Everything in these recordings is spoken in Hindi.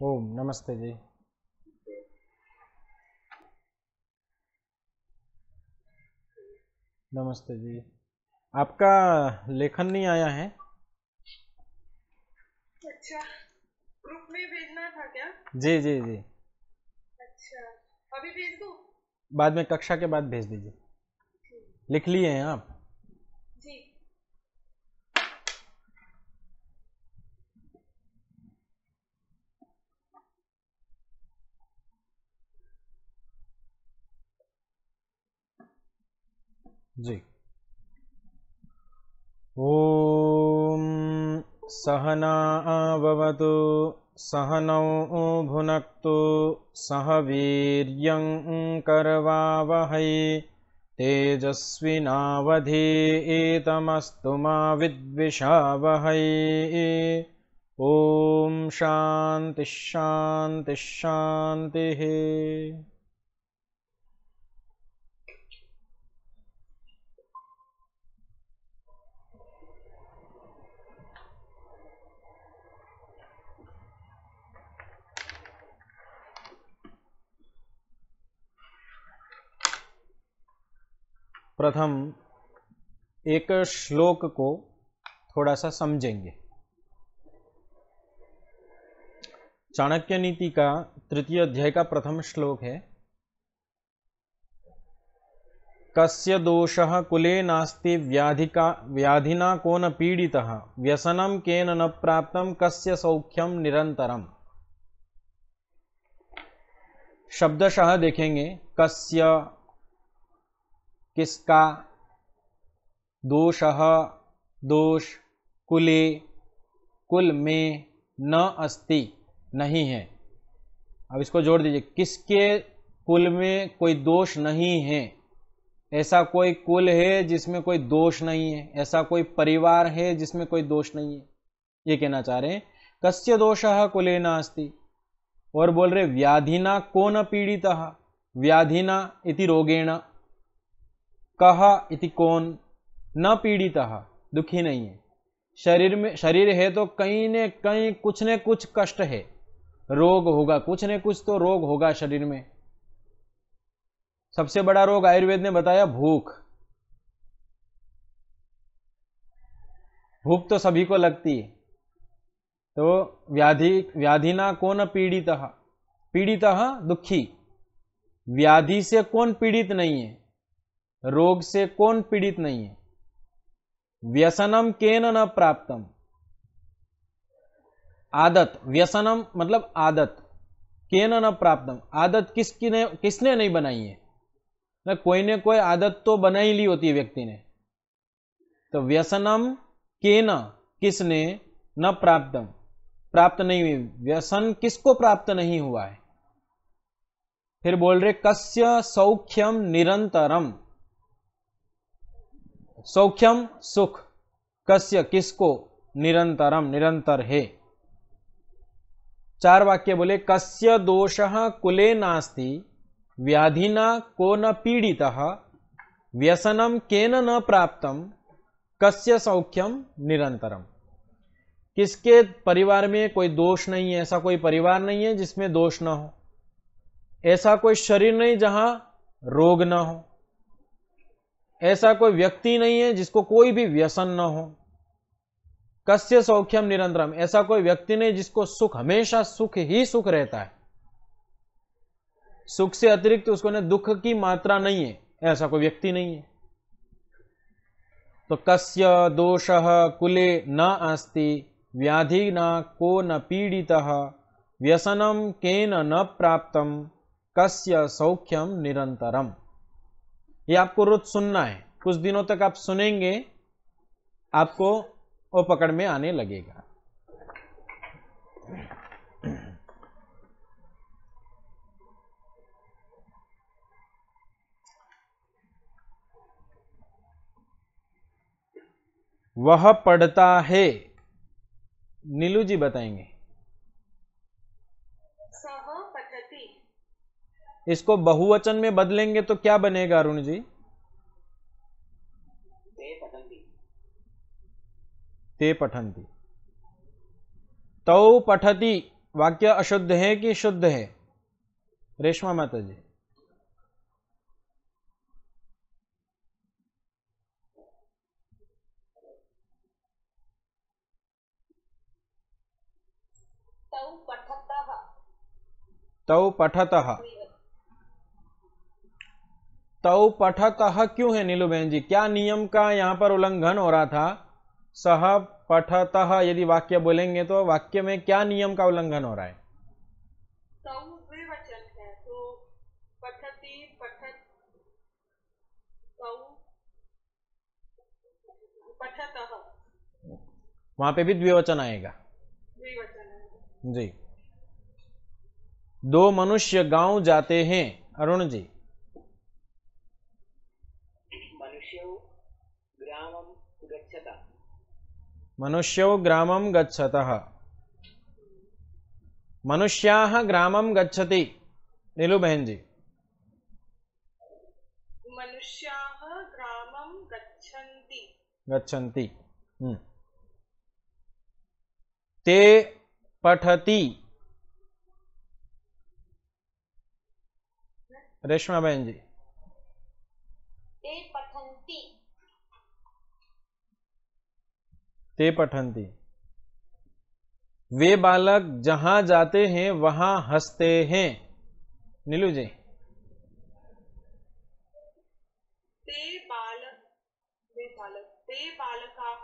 ओम नमस्ते जी। नमस्ते जी। आपका लेखन नहीं आया है? अच्छा, ग्रुप में भेजना था क्या? जी जी जी। अच्छा, अभी भेज दूँ? बाद में कक्षा के बाद भेज दीजिए। लिख लिए हैं आप? जी। जी। ओम सहना भवतु सहनौ भुनक्तु सह वीर्यं करवावहै तेजस्विनावधीतमस्तु मा विद्विषावहै। ओम शांति शांति शांति। प्रथम एक श्लोक को थोड़ा सा समझेंगे। चाणक्य नीति का तृतीय अध्याय का प्रथम श्लोक है, कस्य दोषः कुले नास्ति व्याधिना को न पीडितः व्यसनं केन न प्राप्तं कस्य सौख्यम निरंतरम। शब्दशः देखेंगे, कस्य किसका, दोषः दोष, कुले कुल में, न अस्ति नहीं है। अब इसको जोड़ दीजिए, किसके कुल में कोई दोष नहीं है। ऐसा कोई कुल है जिसमें कोई दोष नहीं है, ऐसा कोई परिवार है जिसमें कोई दोष नहीं है, ये कहना चाह रहे हैं। कस्य दोषः कुले नास्ति। और बोल रहे व्याधिना को न पीड़ितः, व्याधिना इति रोगेण, कह इति कौन, न पीड़ितः दुखी नहीं है। शरीर में शरीर है तो कहीं न कहीं कुछ न कुछ कष्ट है, रोग होगा, कुछ न कुछ तो रोग होगा शरीर में। सबसे बड़ा रोग आयुर्वेद ने बताया भूख। भूख तो सभी को लगती है। तो व्याधिना कौन पीड़ितः, पीड़ितः दुखी। व्याधि से कौन पीड़ित नहीं है, रोग से कौन पीड़ित नहीं है। व्यसनम केन न प्राप्तम, आदत, व्यसनम मतलब आदत, केन न प्राप्तम, आदत किसने नहीं बनाई है ना, कोई ने कोई आदत तो बना ही ली होती है व्यक्ति ने। तो व्यसनम केन, किसने, न प्राप्तम प्राप्त नहीं हुई, व्यसन किसको प्राप्त नहीं हुआ है। फिर बोल रहे कस्य सौख्यम निरंतरम, सौख्यम सुख, कस्य किसको, निरंतरम निरंतर है। चार वाक्य बोले, कस्य दोषः कुले नास्ति व्याधिना को न पीड़ितः व्यसनम केन न प्राप्तम कस्य सौख्यम निरंतरम। किसके परिवार में कोई दोष नहीं है, ऐसा कोई परिवार नहीं है जिसमें दोष ना हो, ऐसा कोई शरीर नहीं जहां रोग ना हो, ऐसा कोई व्यक्ति नहीं है जिसको कोई भी व्यसन ना हो। कस्य सौख्यम निरंतरम, ऐसा कोई व्यक्ति नहीं जिसको सुख, हमेशा सुख ही सुख रहता है, सुख से अतिरिक्त उसको न दुख की मात्रा नहीं है, ऐसा कोई व्यक्ति नहीं है। तो कस्य दोषः कुले न अस्ति व्याधि न को न पीड़ितः व्यसनम केन न प्राप्तम कस्य सौख्यम निरंतरम। ये आपको रोज सुनना है, कुछ दिनों तक आप सुनेंगे, आपको वो पकड़ में आने लगेगा। वह पढ़ता है, नीलू जी बताएंगे। सह पठति। इसको बहुवचन में बदलेंगे तो क्या बनेगा अरुण जी? ते पठन्ति। ते पठन्ति। तौ पठति वाक्य अशुद्ध है कि शुद्ध है? रेशमा माता जी। तौ पठतः। तौ पठतः। तौ पठतः क्यों है नीलू बहन जी? क्या नियम का यहां पर उल्लंघन हो रहा था? सह पठतः यदि वाक्य बोलेंगे तो वाक्य में क्या नियम का उल्लंघन हो रहा है? तौ द्विवचन है तो पठति पठत तौ पठतः वहां पे भी द्विवचन आएगा। द्विवचन है जी। दो मनुष्य गांव जाते हैं। अरुण जी। मनुष्यौ ग्रामं गच्छतः। मनुष्यो ग्रामं गच्छतः। मनुष्याः ग्रामं गच्छति। नीलू बहन जी। मनुष्याः ग्रामं गच्छन्ति। गच्छन्ति। ते पठति। रेशमा बहन जी। ते पठन्ति। ते पठन्ति। वे बालक जहां जाते हैं वहां हंसते हैं। नीलू जी। ते बालकाः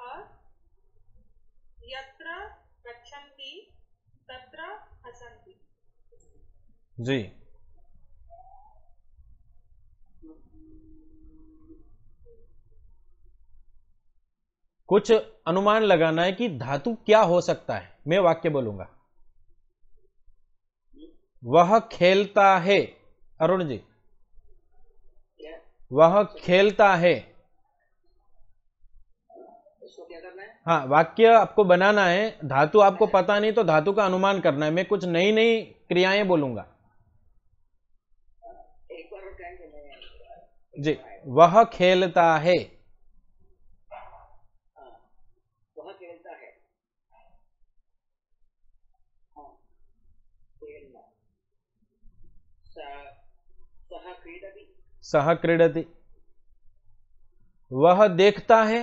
यत्र गच्छन्ति तत्र हसन्ति। जी। कुछ अनुमान लगाना है कि धातु क्या हो सकता है। मैं वाक्य बोलूंगा। वह खेलता है। अरुण जी। वह खेलता है। इसको क्या करना है? हाँ, वाक्य आपको बनाना है। धातु आपको पता नहीं तो धातु का अनुमान करना है। मैं कुछ नई नई क्रियाएं बोलूंगा। एक बार और कहेंगे जी। वह खेलता है। वह खेलता है। खेलना। सह क्रीडति। सह क्रीडति। वह देखता है।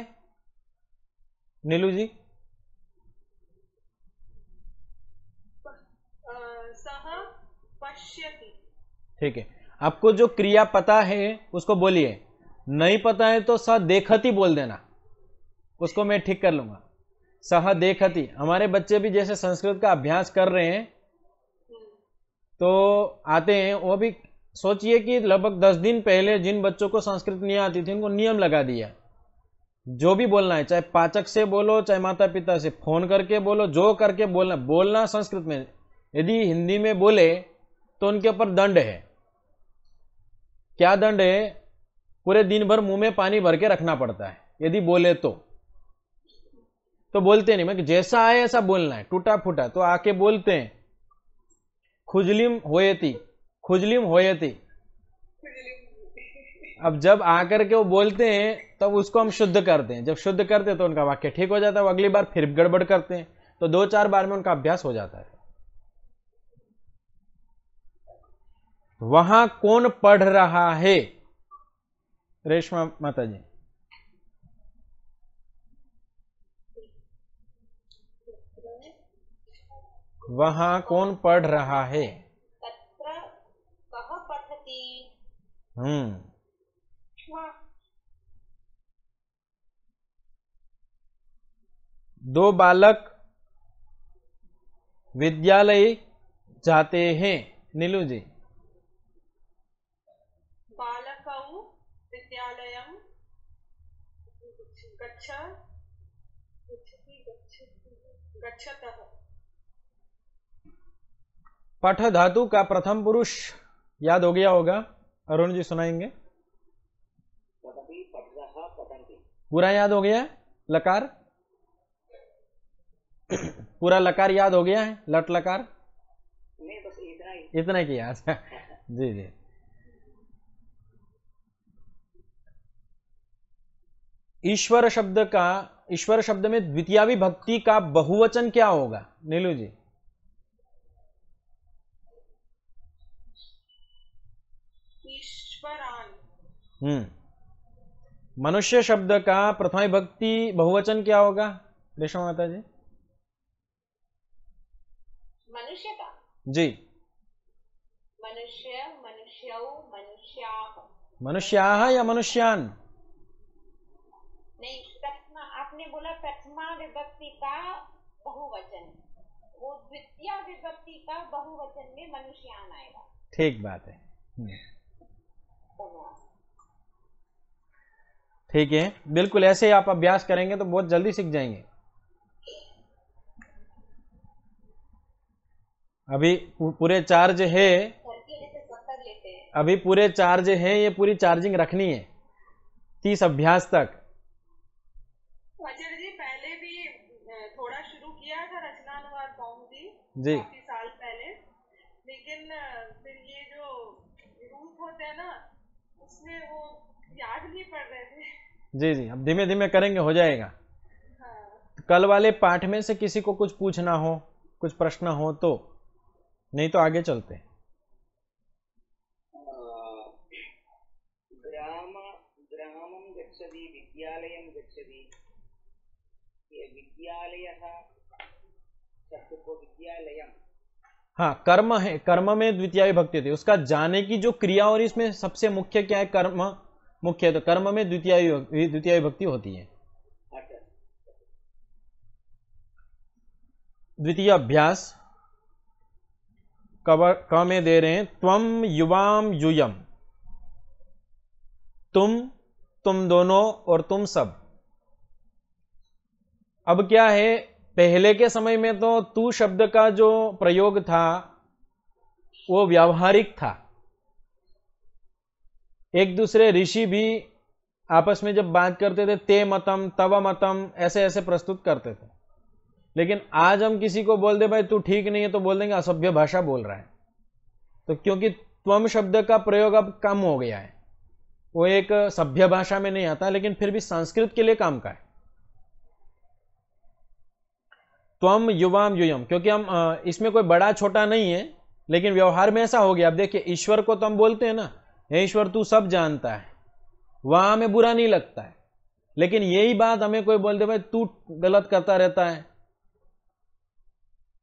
नीलू जी। सह पश्यति। ठीक है। आपको जो क्रिया पता है उसको बोलिए। नहीं पता है तो सह देखती बोल देना। उसको मैं ठीक कर लूंगा। सह देखती। हमारे बच्चे भी जैसे संस्कृत का अभ्यास कर रहे हैं तो आते हैं, वो भी सोचिए कि लगभग 10 दिन पहले जिन बच्चों को संस्कृत नहीं आती थी उनको नियम लगा दिया। जो भी बोलना है, चाहे पाचक से बोलो, चाहे माता पिता से फोन करके बोलो, जो करके बोलना संस्कृत में। यदि हिंदी में बोले तो उनके ऊपर दंड है। क्या दंड है? पूरे दिन भर मुंह में पानी भर के रखना पड़ता है यदि बोले तो बोलते नहीं। मैं जैसा आए ऐसा बोलना है, टूटा फूटा तो आके बोलते हैं खुजलिम होयती, खुजलिम होयती। अब जब आकर के वो बोलते हैं तब उसको हम शुद्ध करते हैं। जब शुद्ध करते हैं तो उनका वाक्य ठीक हो जाता है। वो अगली बार फिर गड़बड़ करते हैं तो 2-4 बार में उनका अभ्यास हो जाता है। वहां कौन पढ़ रहा है? रेशमा माता जी। वहां कौन पढ़ रहा है? तत्र कः पठति। दो बालक विद्यालय जाते हैं। नीलू जी। बालकौ विद्यालयं गच्छतः। पठ धातु का प्रथम पुरुष याद हो गया होगा। अरुण जी सुनाएंगे। पठति पठतः पठन्ति। पूरा याद हो गया है? लकार पूरा लकार याद हो गया है? लट लकार नहीं, बस इतना ही। इतना किया। अच्छा जी जी। ईश्वर शब्द में द्वितीया विभक्ति का बहुवचन क्या होगा? नीलू जी। ईश्वरान। मनुष्य शब्द का प्रथमा विभक्ति बहुवचन क्या होगा रेशमा माता जी? मनुष्य का जी, मनुष्य, मनुष्यौ, मनुष्याः। मनुष्याः या मनुष्यान? नहीं, प्रथमा आपने बोला प्रथमा विभक्ति का बहुवचन, वो द्वितीय विभक्ति का बहुवचन में मनुष्यान आएगा। ठीक बात है। ठीक है, बिल्कुल ऐसे ही आप अभ्यास करेंगे तो बहुत जल्दी सीख जाएंगे। अभी पूरे चार्ज है, अभी पूरे चार्ज है, ये पूरी चार्जिंग रखनी है 30 अभ्यास तक। आचार्य जी पहले भी थोड़ा शुरू किया था रचनानुवाद कौमुदी जी, काफी साल पहले, लेकिन फिर ये जो रूल्स होते हैं ना उसमें वो याद नहीं पड़ रहे थे। जी जी, अब धीमे धीमे करेंगे, हो जाएगा। हाँ। कल वाले पाठ में से किसी को कुछ पूछना हो, कुछ प्रश्न हो तो, नहीं तो आगे चलते हैं। ग्रामं गच्छति, विद्यालयं गच्छति, ये विद्यालयः शब्द को विद्यालयम। हाँ, कर्म है, कर्म में द्वितीय विभक्ति होती है, उसका जाने की जो क्रिया, और इसमें सबसे मुख्य क्या है? कर्म मुख्य है, तो कर्म में द्वितीय विभक्ति होती है। द्वितीय अभ्यास क में दे रहे हैं, त्वम युवाम यूयम, तुम दोनों और तुम सब। अब क्या है, पहले के समय में तो तू शब्द का जो प्रयोग था वो व्यावहारिक था, एक दूसरे ऋषि भी आपस में जब बात करते थे ते मतम तव मतम ऐसे ऐसे प्रस्तुत करते थे। लेकिन आज हम किसी को बोल दे भाई तू ठीक नहीं है तो बोल देंगे असभ्य भाषा बोल रहा है। तो क्योंकि त्वम शब्द का प्रयोग अब कम हो गया है, वो एक सभ्य भाषा में नहीं आता, लेकिन फिर भी संस्कृत के लिए काम का है। त्वम युवाम यूयम, क्योंकि हम इसमें कोई बड़ा छोटा नहीं है, लेकिन व्यवहार में ऐसा हो गया। अब देखिए, ईश्वर को तो हम बोलते हैं ना, हे ईश्वर तू सब जानता है, वहां हमें बुरा नहीं लगता है। लेकिन यही बात हमें कोई बोल दे भाई तू गलत करता रहता है,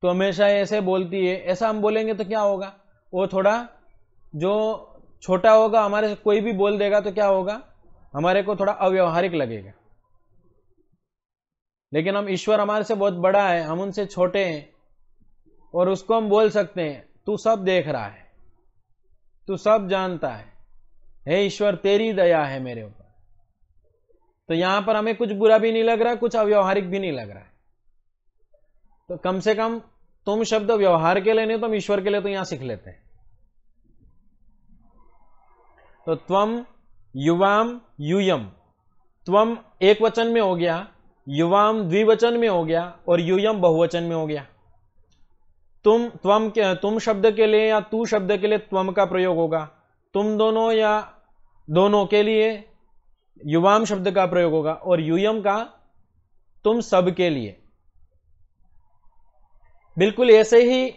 तो हमेशा ऐसे बोलती है, ऐसा हम बोलेंगे तो क्या होगा? वो थोड़ा जो छोटा होगा हमारे से कोई भी बोल देगा तो क्या होगा? हमारे को थोड़ा अव्यवहारिक लगेगा। लेकिन हम ईश्वर हमारे से बहुत बड़ा है, हम उनसे छोटे हैं, और उसको हम बोल सकते हैं तू सब देख रहा है, तू सब जानता है, हे ईश्वर तेरी दया है मेरे ऊपर। तो यहां पर हमें कुछ बुरा भी नहीं लग रहा है, कुछ अव्यवहारिक भी नहीं लग रहा है। तो कम से कम तुम शब्द व्यवहार के लिए नहीं तो हम ईश्वर के लिए तो यहां सीख लेते हैं। तो त्वम युवाम यूयम, त्वम एक वचन में हो गया, युवाम द्विवचन में हो गया, और यूयम बहुवचन में हो गया। तुम शब्द के लिए या तू शब्द के लिए त्वम का प्रयोग होगा, तुम दोनों या दोनों के लिए युवाम शब्द का प्रयोग होगा, और यूयम का तुम सब के लिए। बिल्कुल ऐसे ही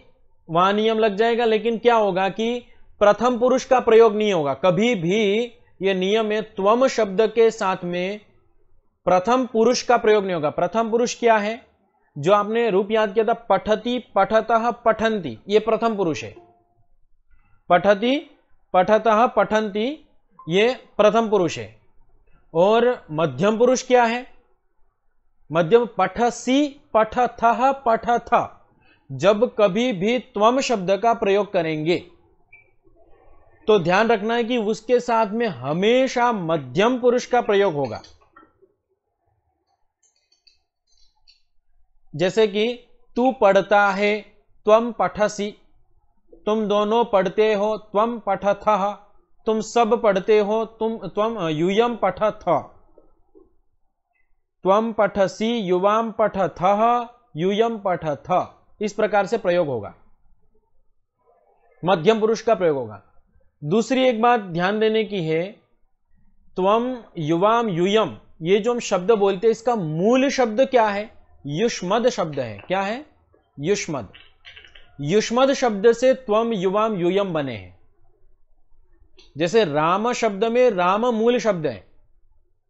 वहां नियम लग जाएगा, लेकिन क्या होगा कि प्रथम पुरुष का प्रयोग नहीं होगा कभी भी। यह नियम है, त्वम शब्द के साथ में प्रथम पुरुष का प्रयोग नहीं होगा। प्रथम पुरुष क्या है? जो आपने रूप याद किया था, पठति पठतः पठन्ति, यह प्रथम पुरुष है। पठति पठतः पठन्ति यह प्रथम पुरुष है। और मध्यम पुरुष क्या है? मध्यम पठसी पठथः पठथ। जब कभी भी त्वम शब्द का प्रयोग करेंगे तो ध्यान रखना है कि उसके साथ में हमेशा मध्यम पुरुष का प्रयोग होगा। जैसे कि तू पढ़ता है, त्वम पठसी, तुम दोनों पढ़ते हो, त्वम पठथः, तुम सब पढ़ते हो, त्वम यूयम पठथ, त्वम पठसी युवाम पठथः यूयम पठथ। इस प्रकार से प्रयोग होगा, मध्यम पुरुष का प्रयोग होगा। दूसरी एक बात ध्यान देने की है, त्वम युवाम यूयम, ये जो हम शब्द बोलते हैं इसका मूल शब्द क्या है? युष्मद शब्द है। क्या है? युष्मद। युष्मद शब्द से त्वम युवाम यूयम बने हैं। जैसे राम शब्द में राम मूल शब्द है,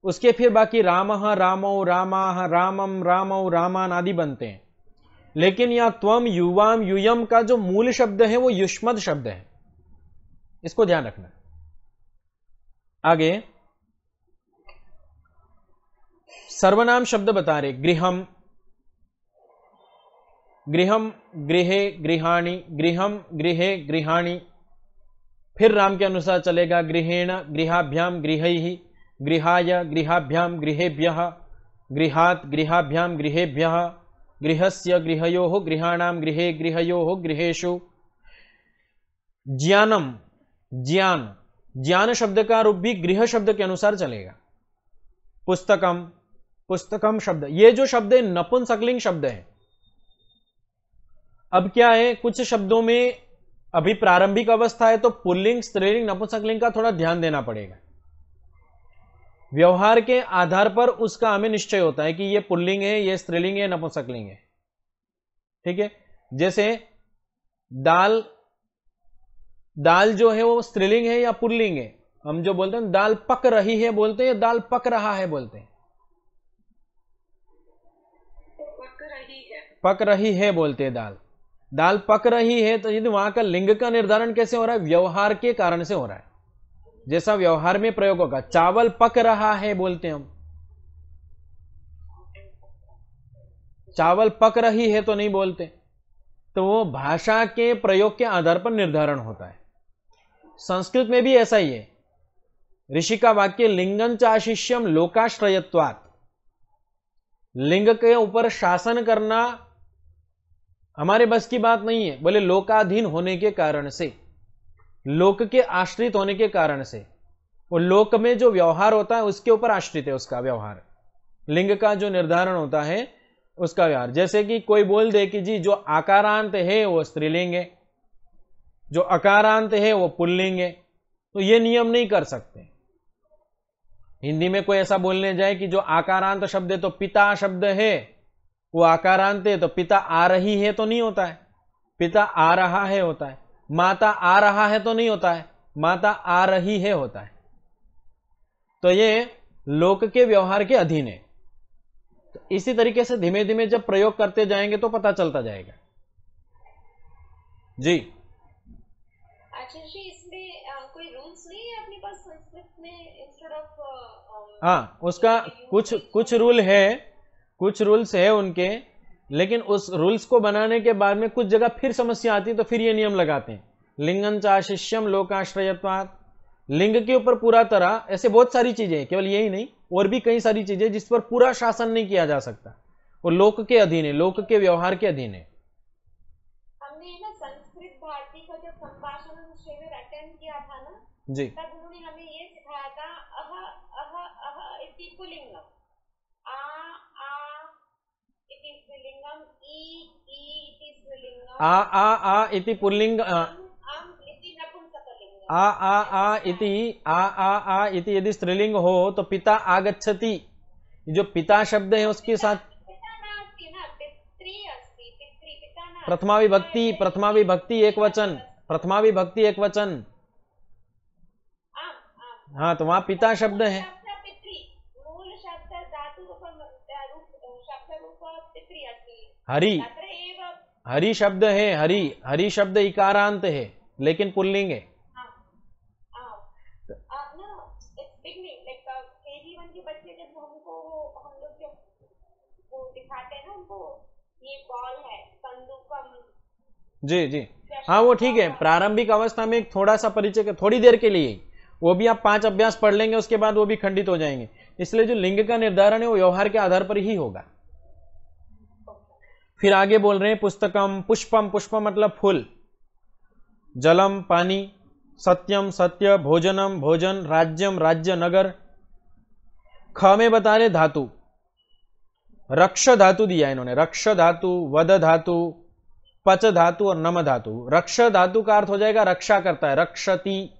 उसके फिर बाकी रामः रामौ रामाः रामम रामौ रामान आदि बनते हैं। लेकिन यह त्वम युवाम यूयम का जो मूल शब्द है वो युष्मद शब्द है, इसको ध्यान रखना। आगे सर्वनाम शब्द बता रहे, गृहम, गृहम गृहे गृहाणि, गृहम गृहे गृहाणि, फिर राम के अनुसार चलेगा, गृहेण गृहाभ्याम गृहैः, गृहाय गृहाभ्याम गृहेभ्यः, गृहात् गृहाभ्याम गृहेभ्यः, गृहस्य गृहयोः गृहाणाम गृहे गृहयोः गृहेषु। ज्ञानम, ज्ञान, ज्ञान शब्द का रूप भी गृह शब्द के अनुसार चलेगा। पुस्तकम, पुस्तकम शब्द, ये जो शब्द है नपुंसकलिंग शब्द है। अब क्या है, कुछ शब्दों में अभी प्रारंभिक अवस्था है तो पुल्लिंग स्त्रीलिंग नपुंसकलिंग का थोड़ा ध्यान देना पड़ेगा। व्यवहार के आधार पर उसका हमें निश्चय होता है कि ये पुल्लिंग है, ये स्त्रीलिंग है, नपुंसकलिंग है। ठीक है, जैसे दाल, दाल जो है वो स्त्रीलिंग है या पुल्लिंग है? हम जो बोलते हैं दाल पक रही है बोलते हैं या दाल पक रहा है बोलते हैं? पक रही है बोलते हैं। दाल, दाल पक रही है, तो यदि वहां का लिंग का निर्धारण कैसे हो रहा है? व्यवहार के कारण से हो रहा है। जैसा व्यवहार में प्रयोग होगा, चावल पक रहा है बोलते हैं हम, चावल पक रही है तो नहीं बोलते। तो वो भाषा के प्रयोग के आधार पर निर्धारण होता है। संस्कृत में भी ऐसा ही है। ऋषि का वाक्य लिंगं चाशिष्यम लोकाश्रयत्वात्, लिंग के ऊपर शासन करना हमारे बस की बात नहीं है। बोले लोकाधीन होने के कारण से, लोक के आश्रित होने के कारण से, वो लोक में जो व्यवहार होता है उसके ऊपर आश्रित है उसका व्यवहार। लिंग का जो निर्धारण होता है उसका व्यवहार। जैसे कि कोई बोल दे कि जी जो आकारांत है वो स्त्रीलिंग है, जो अकारांत है वो पुल्लिंग है, तो ये नियम नहीं कर सकते। हिंदी में कोई ऐसा बोलने जाए कि जो आकारांत शब्द है तो पिता शब्द है वो आकारांत है, तो पिता आ रही है तो नहीं होता है, पिता आ रहा है होता है। माता आ रहा है तो नहीं होता है, माता आ रही है होता है। तो ये लोक के व्यवहार के अधीन है। तो इसी तरीके से धीमे धीमे जब प्रयोग करते जाएंगे तो पता चलता जाएगा। जी आचार्य जी, इसमें कोई रूल्स नहीं है अपने पास संस्कृत में? इंस्टेड ऑफ हाँ, उसका कुछ रूल है, कुछ रूल्स है उनके, लेकिन उस रूल्स को बनाने के बाद में कुछ जगह फिर समस्या आती है, तो फिर ये नियम लगाते हैं। लिंगं चाशिष्यम लोकाश्रयत्वात्, लिंग के ऊपर पूरा तरह, ऐसे बहुत सारी चीजें हैं, केवल यही नहीं और भी कई सारी चीजें जिस पर पूरा शासन नहीं किया जा सकता, वो लोक के अधीन है, लोक के व्यवहार के अधीन है। हमने ना संस्कृत भारती का जब संभाषण शिविर अटेंड किया था ना जी, तब उन्होंने हमें ये सिखाया था, अह अह अह इति पुल्लिंगम, आ इति स्त्रीलिंगम, ई इति स्त्रीलिंगम, आ इति पुल्लिंग, इति नपुंसकलिंगम, आ इति यदि स्त्रीलिंग हो तो पिता आगच्छति, जो पिता शब्द है उसके साथ प्रथमा विभक्ति एक वचन, प्रथमा विभक्ति एक वचन। हाँ, तो वहां पिता शब्द है। हरि, हरि शब्द है, हरि शब्द इकारांत है लेकिन पुल्लिंग है। जी जी, हाँ वो ठीक है। प्रारंभिक अवस्था में थोड़ा सा परिचय, थोड़ी देर के लिए, वो भी आप 5 अभ्यास पढ़ लेंगे, उसके बाद वो भी खंडित हो जाएंगे। इसलिए जो लिंग का निर्धारण है वो व्यवहार के आधार पर ही होगा। फिर आगे बोल रहे हैं पुस्तकम, पुष्पम, पुष्पम मतलब फूल, जलम पानी, सत्यम सत्य, भोजनम भोजन, राज्यम राज्य, नगर। ख में बता रहे धातु, रक्ष धातु दिया इन्होंने, रक्ष धातु, वद धातु, पच धातु और नम धातु। रक्ष धातु का अर्थ हो जाएगा रक्षा करता है, रक्षति।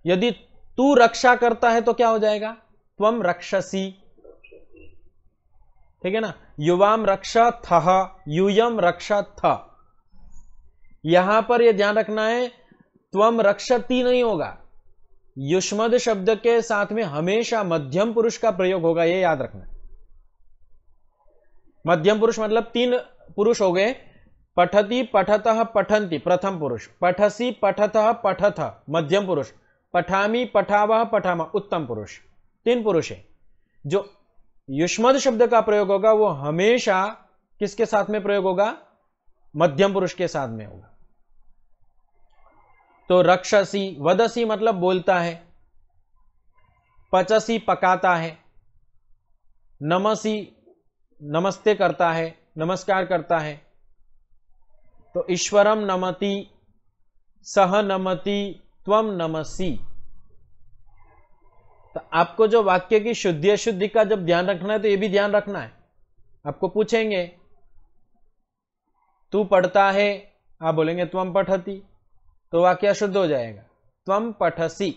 यदि तू रक्षा करता है तो क्या हो जाएगा? त्वम रक्षसी। ठीक है ना। युवाम रक्षथ, यूयम रक्षथ। यहां पर यह ध्यान रखना है त्वम रक्षति नहीं होगा, युष्मद शब्द के साथ में हमेशा मध्यम पुरुष का प्रयोग होगा, यह याद रखना। मध्यम पुरुष मतलब 3 पुरुष हो गए, पठति पठतः पठन्ति प्रथम पुरुष, पठसी पठतः पठथ मध्यम पुरुष, पठामी पठावः पठामः उत्तम पुरुष, 3 पुरुष है। जो युष्मद शब्द का प्रयोग होगा वो हमेशा किसके साथ में प्रयोग होगा? मध्यम पुरुष के साथ में होगा। तो रक्षसी, वदसी मतलब बोलता है, पचसी पकाता है, नमसी नमस्ते करता है, नमस्कार करता है। तो ईश्वरम नमति, सह नमति, त्वम नमसी। तो आपको जो वाक्य की शुद्धि अशुद्धि का जब ध्यान रखना है तो यह भी ध्यान रखना है। आपको पूछेंगे तू पढ़ता है, आप बोलेंगे त्वम पठति, तो वाक्य शुद्ध हो जाएगा, त्वम पठसी।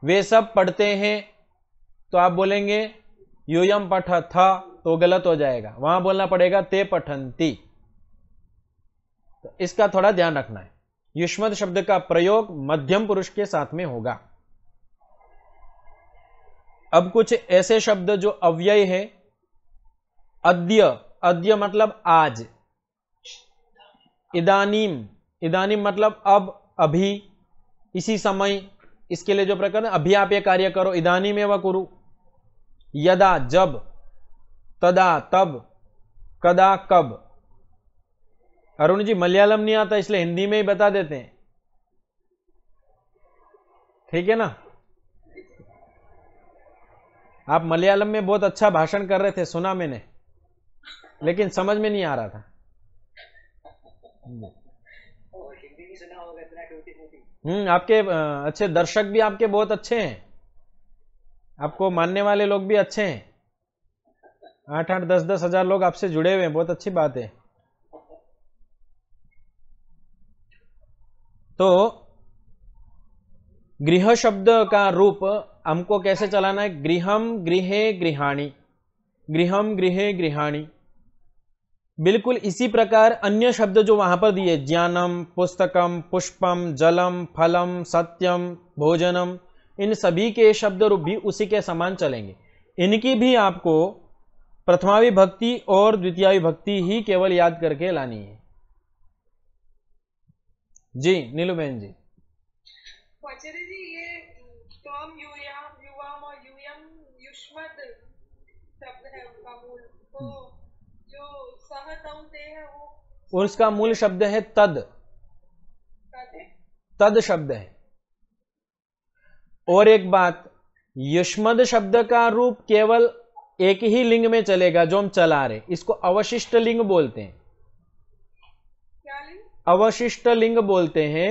वे सब पढ़ते हैं, तो आप बोलेंगे यूयम पठथ, तो गलत हो जाएगा, वहां बोलना पड़ेगा ते पठन्ति। तो इसका थोड़ा ध्यान रखना है। युष्मद शब्द का प्रयोग मध्यम पुरुष के साथ में होगा। अब कुछ ऐसे शब्द जो अव्यय है, अद्य, अद्य मतलब आज, इदानीम, इदानीम मतलब अब, अभी, इसी समय, इसके लिए जो प्रकार है अभी आप ये कार्य करो, इदानीम एव कुरु। यदा जब, तदा तब, कदा कब। अरुण जी मलयालम नहीं आता इसलिए हिंदी में ही बता देते हैं, ठीक है ना? आप मलयालम में बहुत अच्छा भाषण कर रहे थे, सुना मैंने, लेकिन समझ में नहीं आ रहा था। हिंदी भी सुना होगा इतना टूटी-फूटी। आपके अच्छे दर्शक भी आपके बहुत अच्छे हैं, आपको मानने वाले लोग भी अच्छे हैं, 8-8, 10-10 हजार लोग आपसे जुड़े हुए हैं, बहुत अच्छी बात है। तो गृह शब्द का रूप हमको कैसे चलाना है? गृहम गृहे गृहाणि, गृहम गृहे गृहाणि। बिल्कुल इसी प्रकार अन्य शब्द जो वहां पर दिए, ज्ञानम, पुस्तकम, पुष्पम, जलम, फलम, सत्यम, भोजनम, इन सभी के शब्द रूप भी उसी के समान चलेंगे। इनकी भी आपको प्रथमा विभक्ति और द्वितीय विभक्ति ही केवल याद करके लानी है। जी नीलू बहन जी। आचार्य जी, ये त्वम, यूयाम, युवाम और यूयम युष्मद शब्द है उनका मूल, तो जो सह तम ते है वो, और उसका मूल शब्द है तद, तद शब्द है। और एक बात, युष्मद शब्द का रूप केवल एक ही लिंग में चलेगा जो हम चला रहे, इसको अवशिष्ट लिंग बोलते हैं। क्या लिंग? अवशिष्ट लिंग बोलते हैं,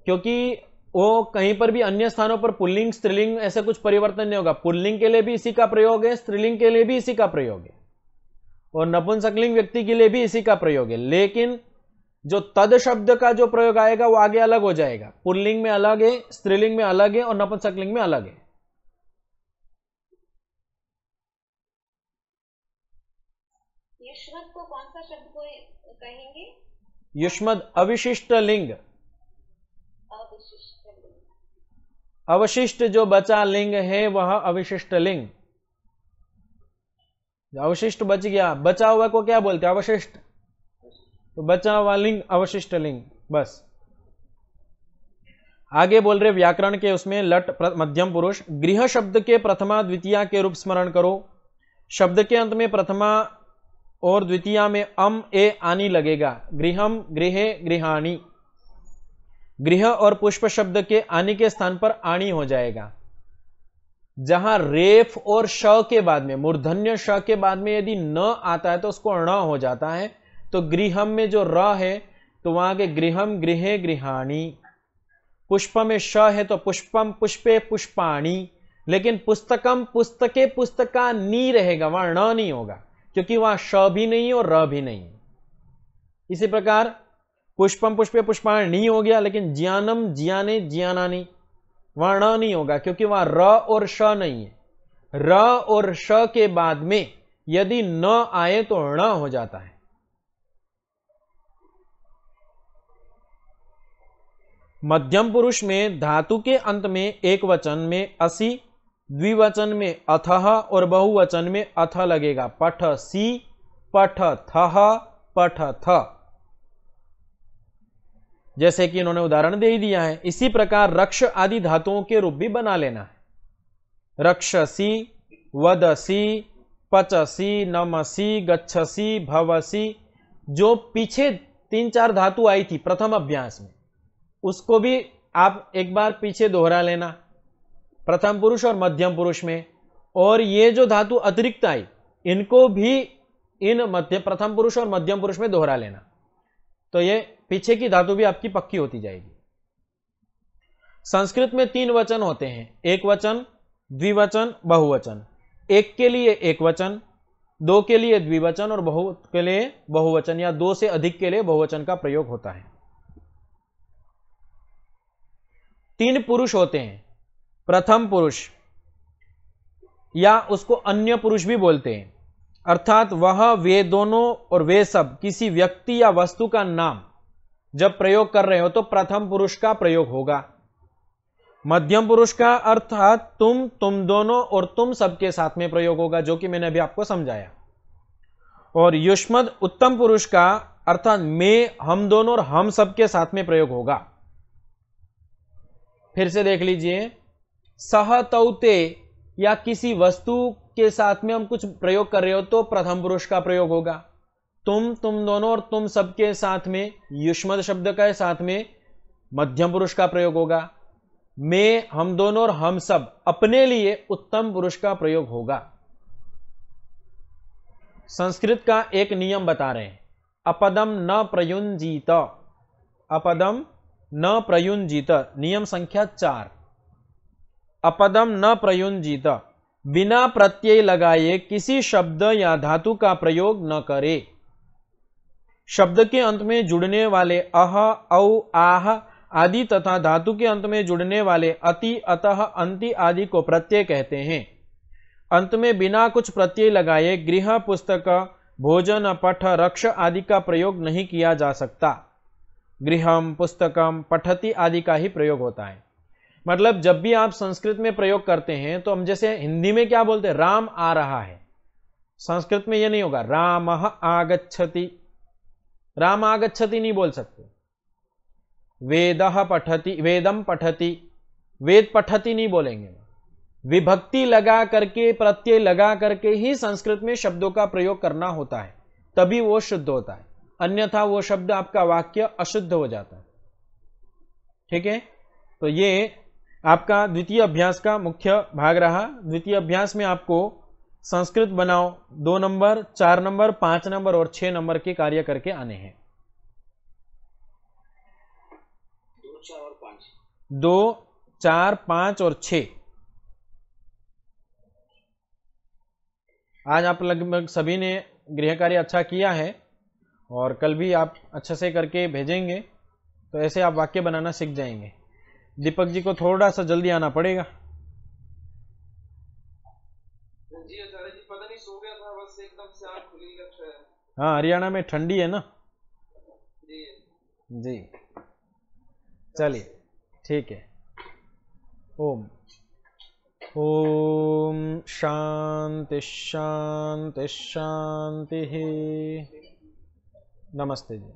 क्योंकि वो कहीं पर भी अन्य स्थानों पर पुल्लिंग स्त्रीलिंग ऐसे कुछ परिवर्तन नहीं होगा। पुल्लिंग के लिए भी इसी का प्रयोग है, स्त्रीलिंग के लिए भी इसी का प्रयोग है, और नपुंसकलिंग व्यक्ति के लिए भी इसी का प्रयोग है। लेकिन जो तद शब्द का जो प्रयोग आएगा वो आगे अलग हो जाएगा, पुल्लिंग में अलग है, स्त्रीलिंग में अलग है और नपुंसकलिंग में अलग है। युष्मद को कौन सा शब्द को कहेंगे? युष्मद अविशिष्ट लिंग, अविशिष्ट लिंग। अवशिष्ट जो बचा लिंग है वह अविशिष्ट लिंग। अवशिष्ट बच गया, बचा हुआ को क्या बोलते हैं? अवशिष्ट। तो बचा हुआ लिंग अवशिष्ट लिंग, बस। आगे बोल रहे व्याकरण के उसमें लट मध्यम पुरुष। गृह शब्द के प्रथमा द्वितीया के रूप स्मरण करो। शब्द के अंत में प्रथमा और द्वितीया में ए आनी लगेगा। गृहम गृहे गृहाणी। गृह और पुष्प शब्द के आनी के स्थान पर आणी हो जाएगा। जहां रेफ और श के बाद में, मूर्धन्य श के बाद में यदि न आता है तो उसको ण हो जाता है। तो गृहम में जो र है तो वहां के गृहम गृहे गृहाणी। पुष्प में श है तो पुष्पम पुष्पे पुष्पाणी। लेकिन पुस्तकम पुस्तके पुस्तका नी रहेगा, वहां ण नहीं होगा, क्योंकि वहां श भी नहीं है और र भी नहीं है। इसी प्रकार पुष्पम पुष्पे पुष्पाणी नहीं हो गया, लेकिन ज्ञानम ज्ञाने ज्ञानानी, वहां ण नहीं होगा, क्योंकि वहां र और श नहीं है। र और श के बाद में यदि न आए तो ण हो जाता है। मध्यम पुरुष में धातु के अंत में एक वचन में असि, द्विवचन में अथः और बहुवचन में अथ लगेगा। पठ सी, पठ थह, पठ थ, जैसे कि इन्होंने उदाहरण दे ही दिया है। इसी प्रकार रक्ष आदि धातुओं के रूप भी बना लेना है। रक्षसी, वदसी, पचसी, नमसी, गच्छसी, भवसी, जो पीछे 3-4 धातु आई थी प्रथम अभ्यास में, उसको भी आप एक बार पीछे दोहरा लेना, प्रथम पुरुष और मध्यम पुरुष में। और ये जो धातु अतिरिक्त आई, इनको भी इन प्रथम पुरुष और मध्यम पुरुष में दोहरा लेना, तो ये पीछे की धातु भी आपकी पक्की होती जाएगी। संस्कृत में 3 वचन होते हैं, एक वचन, द्विवचन, बहुवचन। एक के लिए एक वचन, 2 के लिए द्विवचन और बहुत के लिए बहुवचन, या 2 से अधिक के लिए बहुवचन का प्रयोग होता है। 3 पुरुष होते हैं, प्रथम पुरुष, या उसको अन्य पुरुष भी बोलते हैं, अर्थात वह, वे दोनों और वे सब किसी व्यक्ति या वस्तु का नाम जब प्रयोग कर रहे हो तो प्रथम पुरुष का प्रयोग होगा। मध्यम पुरुष का अर्थात तुम, तुम दोनों और तुम सबके साथ में प्रयोग होगा, जो कि मैंने अभी आपको समझाया। और युष्मद उत्तम पुरुष का अर्थात मैं, हम दोनों और हम सबके साथ में प्रयोग होगा। फिर से देख लीजिए, सह तौते, या किसी वस्तु के साथ में हम कुछ प्रयोग कर रहे हो तो प्रथम पुरुष का प्रयोग होगा। तुम, तुम दोनों और तुम सबके साथ में युष्मद शब्द के साथ में मध्यम पुरुष का प्रयोग होगा। मैं, हम दोनों और हम सब अपने लिए उत्तम पुरुष का प्रयोग होगा। संस्कृत का एक नियम बता रहे हैं, अपदम न प्रयुंजीत, अपदम न प्रयुंजीत, नियम संख्या 4। अपदम न प्रयुंजीत, बिना प्रत्यय लगाए किसी शब्द या धातु का प्रयोग न करे। शब्द के अंत में जुड़ने वाले अह, औ, आह आदि तथा धातु के अंत में जुड़ने वाले अति, अतः, अंति आदि को प्रत्यय कहते हैं। अंत में बिना कुछ प्रत्यय लगाए गृह, पुस्तक, भोजन, पठ, रक्ष आदि का प्रयोग नहीं किया जा सकता। गृहम, पुस्तकम, पठति आदि का ही प्रयोग होता है। मतलब जब भी आप संस्कृत में प्रयोग करते हैं तो हम जैसे हिंदी में क्या बोलते हैं, राम आ रहा है, संस्कृत में यह नहीं होगा, रामः आगच्छति, राम आगच्छति नहीं बोल सकते। वेदः पठति, वेदम पठति, वेद पठति नहीं बोलेंगे। विभक्ति लगा करके, प्रत्यय लगा करके ही संस्कृत में शब्दों का प्रयोग करना होता है, तभी वो शुद्ध होता है, अन्यथा वो शब्द आपका वाक्य अशुद्ध हो जाता है। ठीक है, तो ये आपका द्वितीय अभ्यास का मुख्य भाग रहा। द्वितीय अभ्यास में आपको संस्कृत बनाओ 2 नंबर, 4 नंबर, 5 नंबर और 6 नंबर के कार्य करके आने हैं। 2, 4, 5 और 6। आज आप लगभग सभी ने गृह कार्य अच्छा किया है और कल भी आप अच्छे से करके भेजेंगे, तो ऐसे आप वाक्य बनाना सीख जाएंगे। दीपक जी को थोड़ा सा जल्दी आना पड़ेगा। जी आचार्य जी, पता नहीं सो गया था, बस एकदम से आंख खुली लगता है। हाँ, हरियाणा में ठंडी है ना। जी जी, चलिए ठीक है। ओम ओम शांति शांति शांति। नमस्ते जी।